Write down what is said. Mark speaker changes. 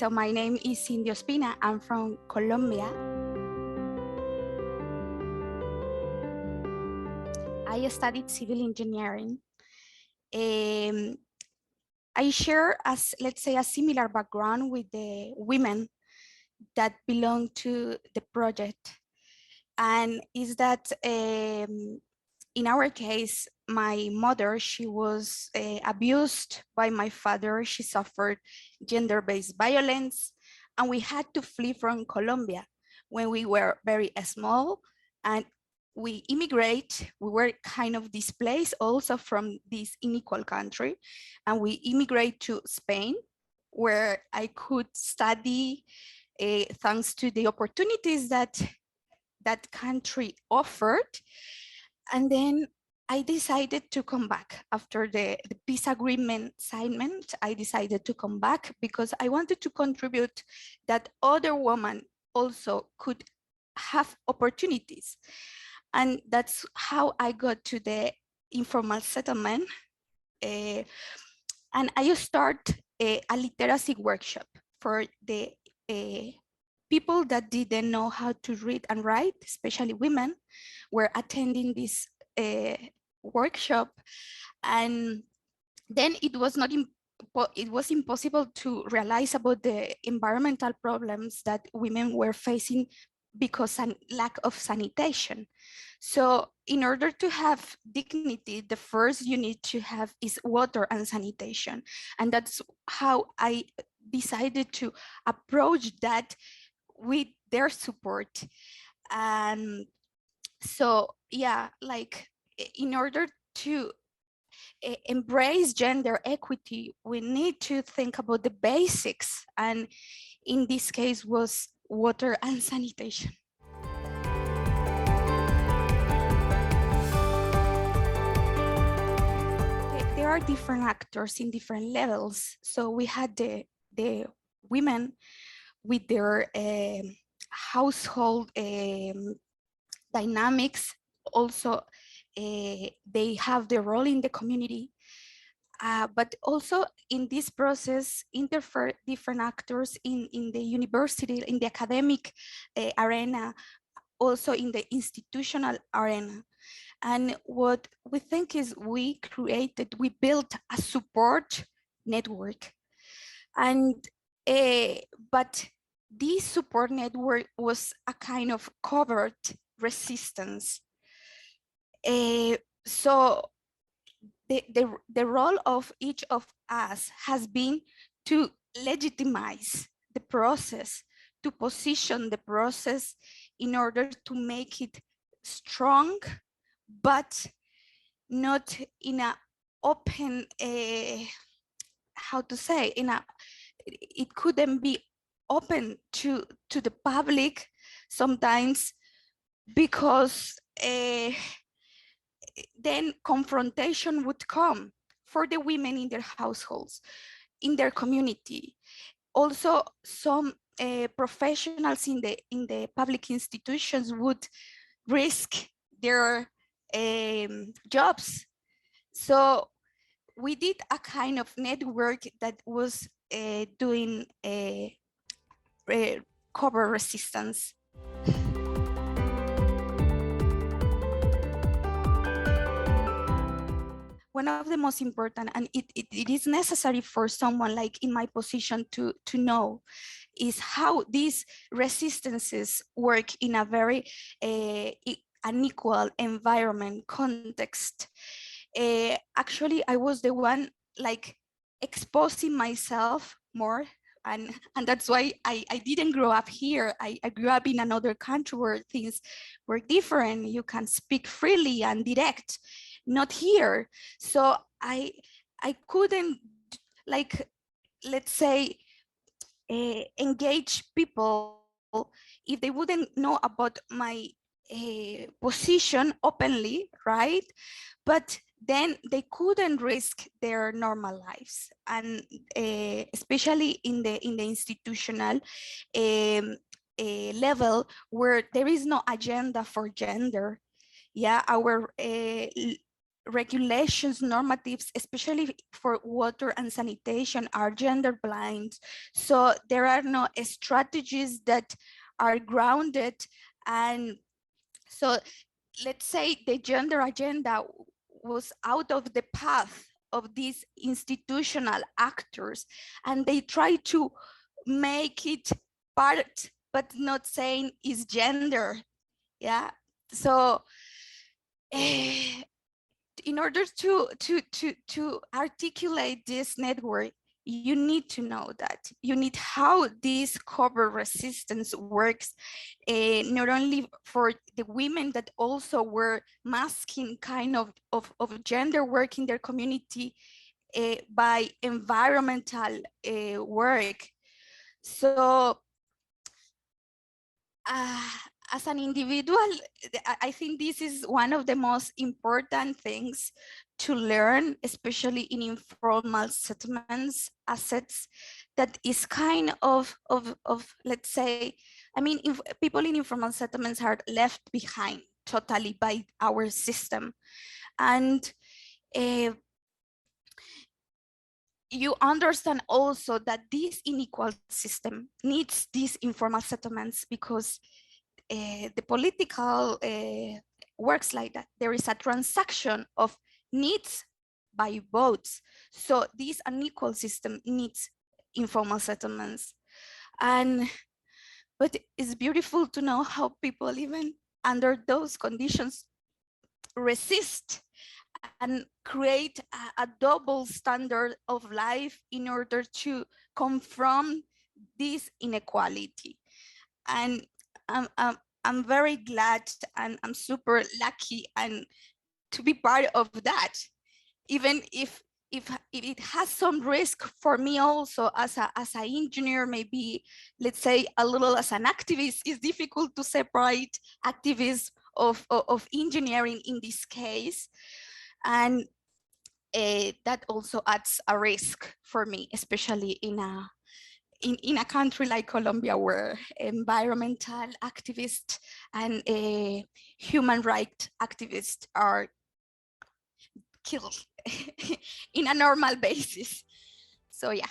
Speaker 1: So my name is Cindyspina. I'm from Colombia. I studied civil engineering. I share, as let's say, a similar background with the women that belong to the project. And is that in our case, my mother, she was abused by my father. She suffered gender-based violence, and we had to flee from Colombia when we were very small, and we immigrate. We were kind of displaced also from this unequal country, and we immigrate to Spain, where I could study thanks to the opportunities that that country offered. And then I decided to come back after the peace agreement signment. I decided to come back because I wanted to contribute that other women also could have opportunities. And that's how I got to the informal settlement. And I start a literacy workshop for the people that didn't know how to read and write, especially women, were attending this workshop. And then it was not it was impossible to realize about the environmental problems that women were facing because of lack of sanitation. So in order to have dignity, the first you need to have is water and sanitation. And that's how I decided to approach that with their support. And so, yeah, like in order to embrace gender equity, we need to think about the basics. And in this case was water and sanitation. There are different actors in different levels. So we had the women with their household dynamics. Also, they have their role in the community. But also in this process, interfere different actors in the university, in the academic arena, also in the institutional arena. And what we think is we built a support network. And but this support network was a kind of covert resistance. So the role of each of us has been to legitimize the process, to position the process in order to make it strong, but not in a open, how to say, it couldn't be open to the public sometimes, because then confrontation would come for the women in their households, in their community. Also, some professionals in the public institutions would risk their jobs. So we did a kind of network that was doing a cover resistance. One of the most important, and it is necessary for someone like in my position to know, is how these resistances work in a very unequal environment context. Actually, I was the one like exposing myself more, and that's why I didn't grow up here. I grew up in another country where things were different. You can speak freely and direct, not here. So I couldn't, like, let's say, engage people if they wouldn't know about my position openly, right? But then they couldn't risk their normal lives, and especially in the institutional level, where there is no agenda for gender. Yeah, our regulations, normatives, especially for water and sanitation, are gender blind. So there are no strategies that are grounded. And so let's say the gender agenda was out of the path of these institutional actors, and they try to make it part, but not saying is gender. Yeah. So in order to articulate this network, you need to know that. You need how this cover resistance works, not only for the women that also were masking kind of gender work in their community by environmental work. So uh, as an individual, I think this is one of the most important things to learn, especially in informal settlements, assets, that is kind of let's say, I mean, if people in informal settlements are left behind totally by our system. And uh, you understand also that this unequal system needs these informal settlements because the political works like that. There is a transaction of needs by votes. So this unequal system needs informal settlements. And but it's beautiful to know how people even under those conditions resist and create a double standard of life in order to confront this inequality. And I'm very glad and I'm super lucky and to be part of that, even if it has some risk for me also as an engineer. Maybe let's say a little as an activist, it's difficult to separate activism of engineering in this case. And that also adds a risk for me, especially in a country like Colombia, where environmental activists and human rights activists are killed in a normal basis. So yeah.